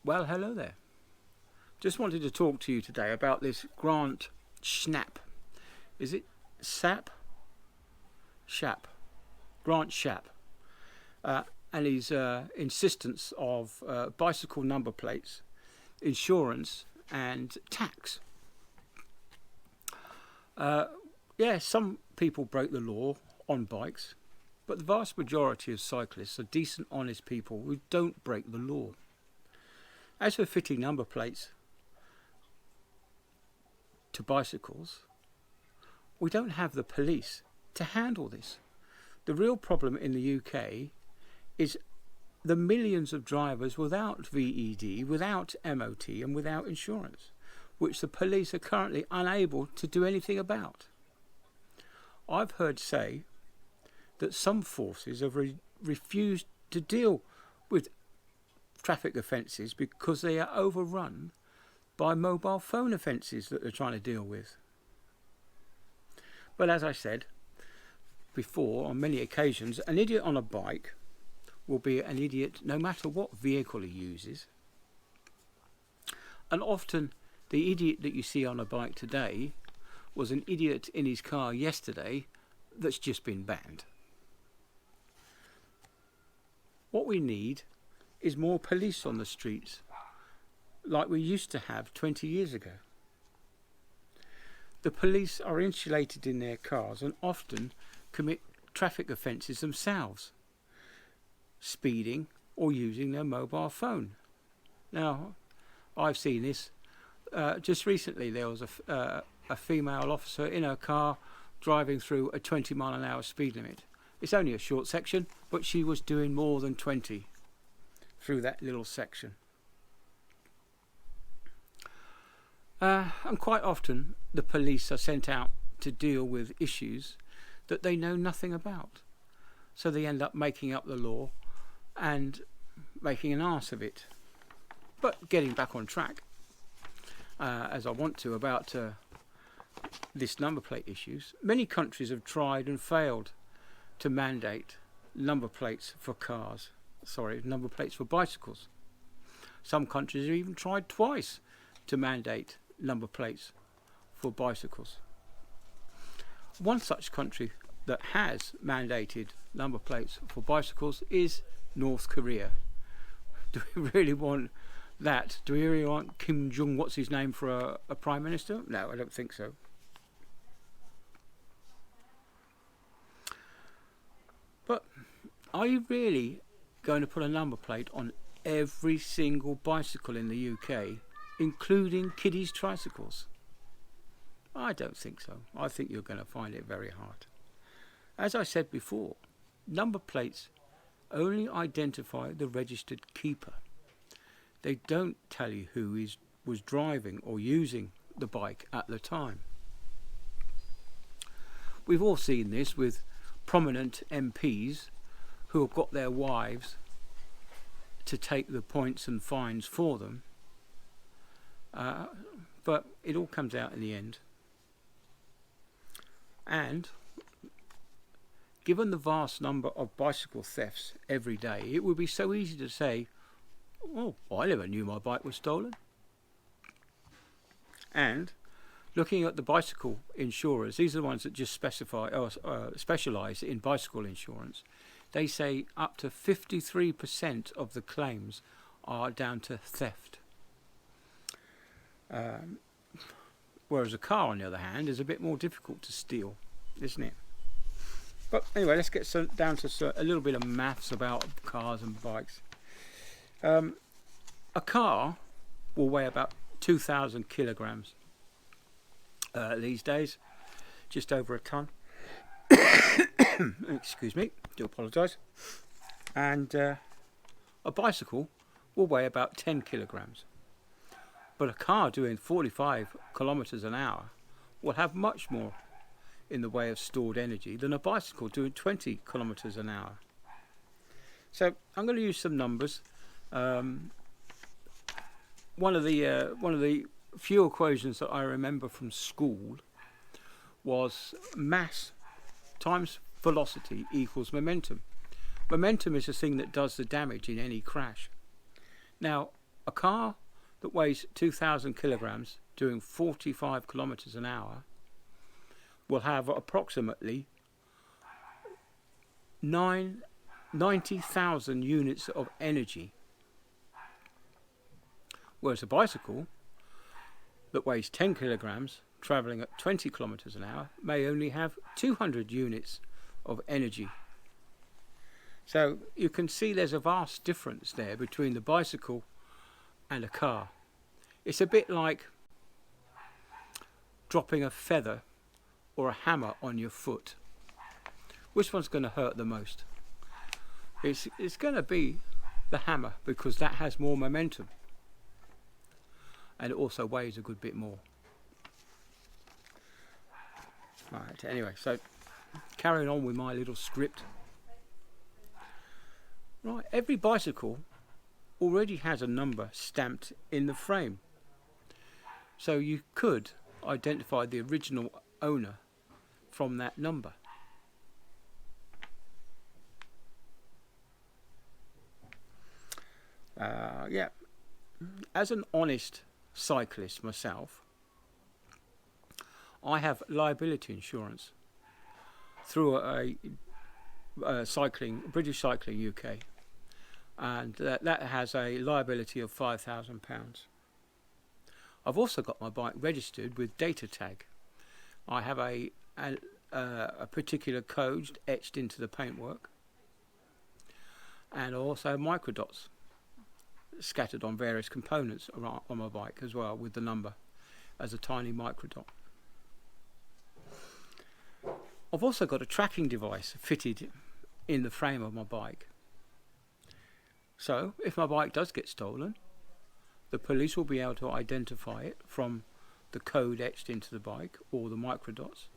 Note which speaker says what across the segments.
Speaker 1: Well, hello there. Just wanted to talk to you today about this Grant Schnapp. Is it Sap? Shapp. Grant Shapp. And his insistence of bicycle number plates, insurance and tax. Some people break the law on bikes, but the vast majority of cyclists are decent, honest people who don't break the law. As for fitting number plates to bicycles, we don't have the police to handle this. The real problem in the UK is the millions of drivers without VED, without MOT and without insurance, which the police are currently unable to do anything about. I've heard say that some forces have refused to deal with traffic offences because they are overrun by mobile phone offences that they're trying to deal with. But as I said before, on many occasions, an idiot on a bike will be an idiot no matter what vehicle he uses. And often the idiot that you see on a bike today was an idiot in his car yesterday that's just been banned. What we need is more police on the streets, like we used to have 20 years ago. The police are insulated in their cars and often commit traffic offences themselves, speeding or using their mobile phone. Now, I've seen this. Just recently there was a female officer in her car driving through a 20-mile-an-hour speed limit. It's only a short section, but she was doing more than 20 through that little section. And quite often the police are sent out to deal with issues that they know nothing about. So they end up making up the law and making an arse of it. But getting back on track, as I want to, about this number plate issues, many countries have tried and failed to mandate number plates for bicycles. Some countries have even tried twice to mandate number plates for bicycles. One such country that has mandated number plates for bicycles is North Korea. Do we really want that? Do we really want Kim Jong, what's his name, for a prime minister? No, I don't think so. But are you really going to put a number plate on every single bicycle in the UK, including kiddies' tricycles? I don't think so. I think you're going to find it very hard. As I said before, number plates only identify the registered keeper. They don't tell you who was driving or using the bike at the time. We've all seen this with prominent MPs who have got their wives to take the points and fines for them, but it all comes out in the end. And given the vast number of bicycle thefts every day, it would be so easy to say, oh, I never knew my bike was stolen. And looking at the bicycle insurers, these are the ones that just specialise in bicycle insurance. They say up to 53% of the claims are down to theft. Whereas a car, on the other hand, is a bit more difficult to steal, isn't it? But anyway, let's get down to a little bit of maths about cars and bikes. A car will weigh about 2,000 kilograms these days, just over a ton. Excuse me, do apologise. And a bicycle will weigh about 10 kilograms. But a car doing 45 kilometres an hour will have much more in the way of stored energy than a bicycle doing 20 kilometres an hour. So I'm going to use some numbers. One of the few equations that I remember from school was mass times velocity equals momentum. Momentum is the thing that does the damage in any crash. Now, a car that weighs 2,000 kilograms doing 45 kilometers an hour will have approximately 90,000 units of energy, whereas a bicycle that weighs 10 kilograms travelling at 20 kilometers an hour may only have 200 units of energy. So you can see there's a vast difference there between the bicycle and a car. It's a bit like dropping a feather or a hammer on your foot. Which one's going to hurt the most? It's going to be the hammer, because that has more momentum and it also weighs a good bit more. Right, anyway, so carrying on with my little script. Right, every bicycle already has a number stamped in the frame, so you could identify the original owner from that number. Yeah, as an honest cyclist myself, I have liability insurance through a British Cycling UK, and that has a liability of £5,000. I've also got my bike registered with data tag. I have a particular code etched into the paintwork, and also microdots scattered on various components on my bike as well, with the number as a tiny microdot. I've also got a tracking device fitted in the frame of my bike. So if my bike does get stolen, the police will be able to identify it from the code etched into the bike or the microdots,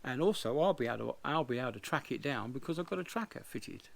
Speaker 1: and also I'll be able to track it down because I've got a tracker fitted,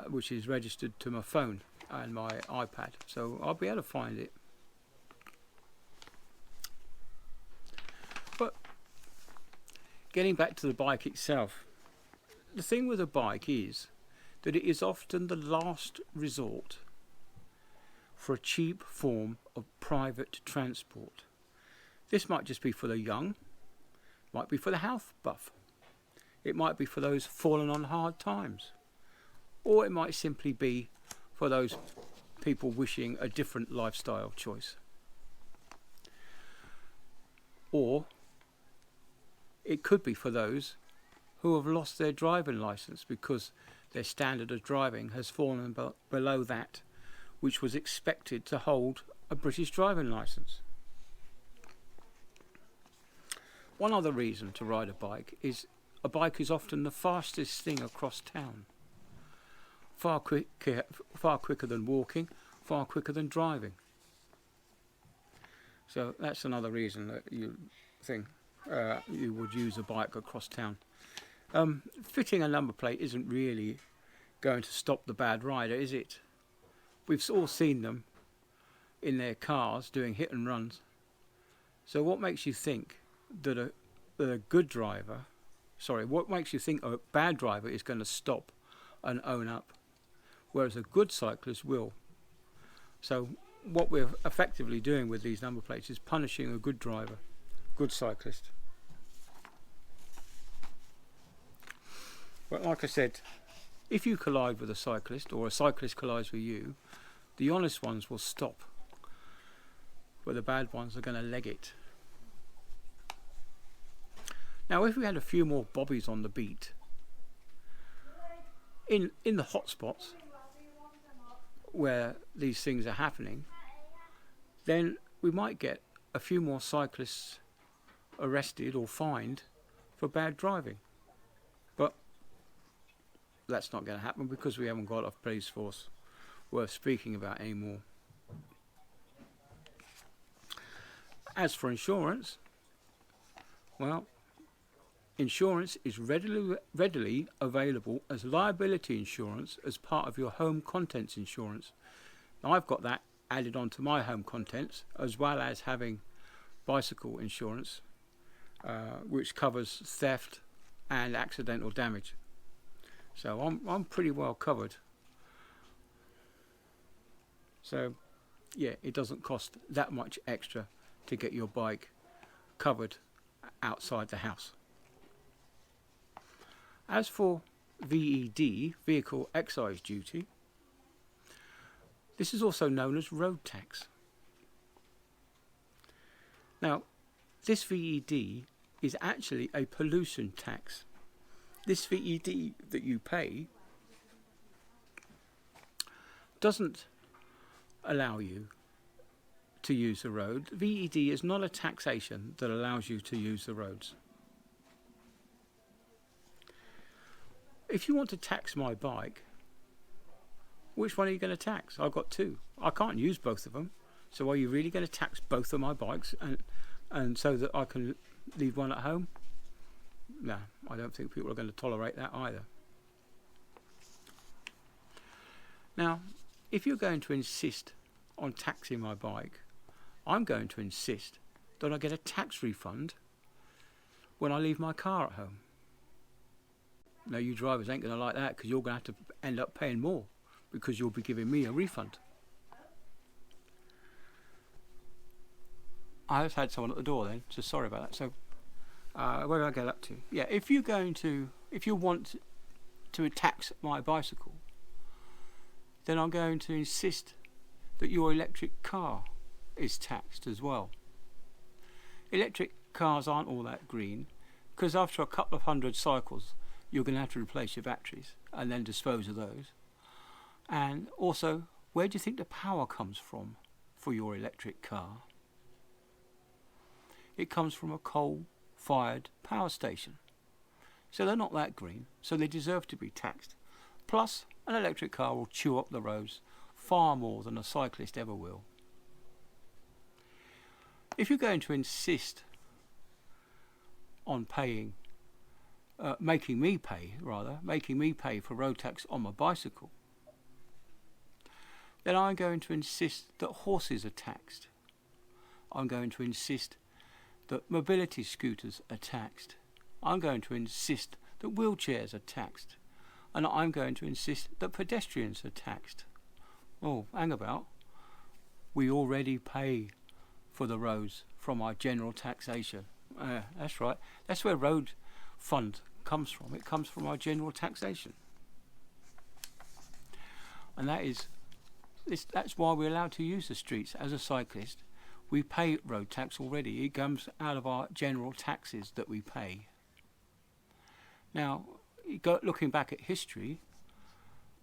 Speaker 1: which is registered to my phone and my iPad, so I'll be able to find it. But getting back to the bike itself, the thing with a bike is that it is often the last resort for a cheap form of private transport. This might just be for the young, might be for the health buff, it might be for those fallen on hard times, or it might simply be for those people wishing a different lifestyle choice. Or it could be for those who have lost their driving licence because their standard of driving has fallen below that which was expected to hold a British driving licence. One other reason to ride a bike is often the fastest thing across town. Far quicker than walking, far quicker than driving. So that's another reason that you would use a bike across town. Fitting a number plate isn't really going to stop the bad rider, is it? We've all seen them in their cars doing hit and runs. So what makes you think that a bad driver is going to stop and own up, whereas a good cyclist will? So what we're effectively doing with these number plates is punishing a good driver, good cyclist. But like I said, if you collide with a cyclist or a cyclist collides with you, the honest ones will stop, but the bad ones are going to leg it. Now if we had a few more bobbies on the beat, in the hot spots where these things are happening, then we might get a few more cyclists arrested or fined for bad driving. But that's not going to happen because we haven't got a police force worth speaking about anymore. As for insurance, well, insurance is readily available as liability insurance as part of your home contents insurance. Now, I've got that added onto my home contents, as well as having bicycle insurance, which covers theft and accidental damage. So I'm pretty well covered. So yeah, it doesn't cost that much extra to get your bike covered outside the house. As for VED, Vehicle Excise Duty, this is also known as road tax. Now, this VED is actually a pollution tax. This VED that you pay doesn't allow you to use the road. VED is not a taxation that allows you to use the roads. If you want to tax my bike, which one are you going to tax? I've got two. I can't use both of them. So are you really going to tax both of my bikes and so that I can leave one at home? No, I don't think people are going to tolerate that either. Now, if you're going to insist on taxing my bike, I'm going to insist that I get a tax refund when I leave my car at home. Now, you drivers ain't going to like that because you're going to have to end up paying more because you'll be giving me a refund. I just had someone at the door then, so sorry about that. So, where did I get up to? Yeah, if you want to tax my bicycle, then I'm going to insist that your electric car is taxed as well. Electric cars aren't all that green because after a couple of hundred cycles, you're going to have to replace your batteries and then dispose of those. And also, where do you think the power comes from for your electric car? It comes from a coal-fired power station. So they're not that green, so they deserve to be taxed. Plus, an electric car will chew up the roads far more than a cyclist ever will. If you're going to insist on making me pay for road tax on my bicycle, then I'm going to insist that horses are taxed. I'm going to insist that mobility scooters are taxed. I'm going to insist that wheelchairs are taxed. And I'm going to insist that pedestrians are taxed. Oh, hang about. We already pay for the roads from our general taxation. That's right. That's where road fund comes from. It comes from our general taxation. And that's why we're allowed to use the streets as a cyclist. We pay road tax already. It comes out of our general taxes that we pay. Now, looking back at history,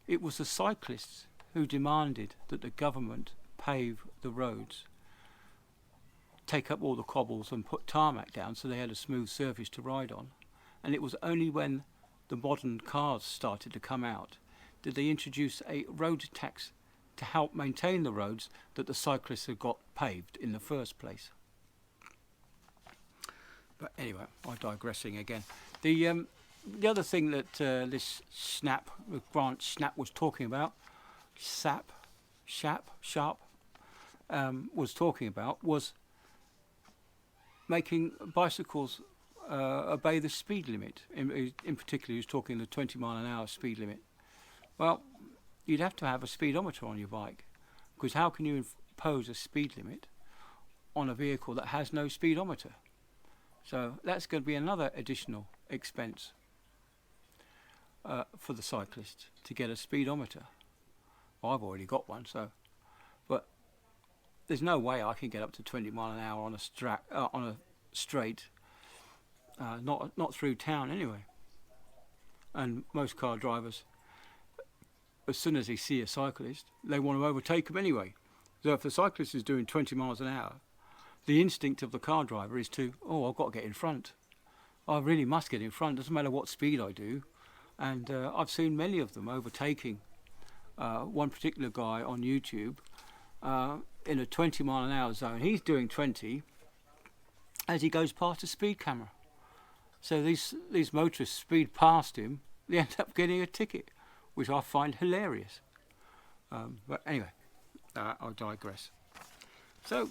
Speaker 1: it was the cyclists who demanded that the government pave the roads, take up all the cobbles and put tarmac down so they had a smooth surface to ride on. And it was only when the modern cars started to come out did they introduce a road tax to help maintain the roads that the cyclists had got paved in the first place. But anyway, I'm digressing again. The other thing that this Grant Shapp was talking about, Shapp, was talking about was making bicycles obey the speed limit. In particular, he was talking the 20 mile an hour speed limit. Well, you'd have to have a speedometer on your bike, because how can you impose a speed limit on a vehicle that has no speedometer? So that's going to be another additional expense for the cyclist to get a speedometer. Well, I've already got one, but there's no way I can get up to 20 mile an hour on a straight, not through town anyway. And most car drivers, as soon as they see a cyclist, they want to overtake them anyway. So if the cyclist is doing 20 miles an hour, the instinct of the car driver is to, I've got to get in front. I really must get in front, doesn't matter what speed I do. And I've seen many of them overtaking one particular guy on YouTube in a 20 mile an hour zone. He's doing 20 as he goes past a speed camera. So these motorists speed past him, they end up getting a ticket, which I find hilarious. But anyway, I'll digress. So,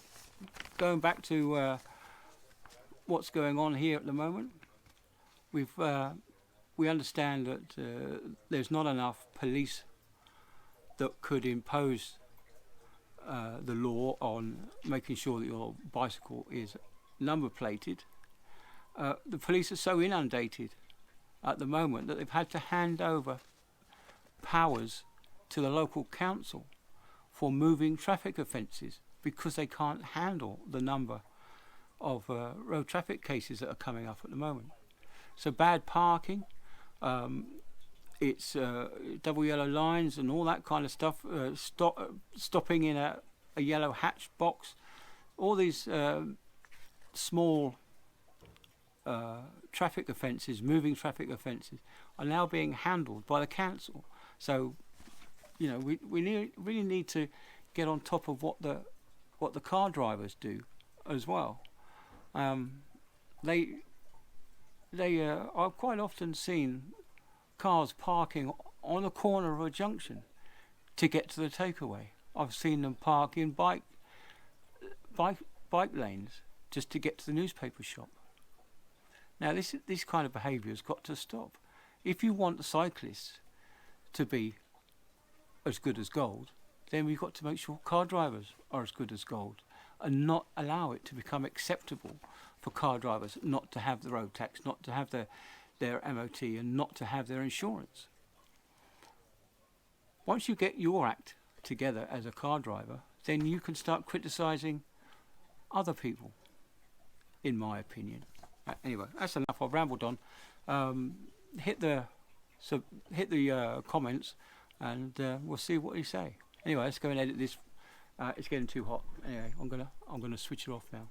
Speaker 1: going back to what's going on here at the moment, we understand that there's not enough police that could impose the law on making sure that your bicycle is number plated. The police are so inundated at the moment that they've had to hand over powers to the local council for moving traffic offences because they can't handle the number of road traffic cases that are coming up at the moment. So bad parking, it's double yellow lines and all that kind of stuff, stopping in a yellow hatch box, all these small traffic offences, moving traffic offences, are now being handled by the council. So, you know, we really need to get on top of what the car drivers do as well. I've quite often seen cars parking on the corner of a junction to get to the takeaway. I've seen them park in bike lanes just to get to the newspaper shop. Now this kind of behaviour has got to stop. If you want the cyclists to be as good as gold, then we've got to make sure car drivers are as good as gold, and not allow it to become acceptable for car drivers not to have the road tax, not to have their MOT, and not to have their insurance. Once you get your act together as a car driver, then you can start criticising other people, in my opinion. Anyway, that's enough. I've rambled on. Hit the comments, and we'll see what you say. Anyway, let's go and edit this. It's getting too hot. Anyway, I'm gonna switch it off now.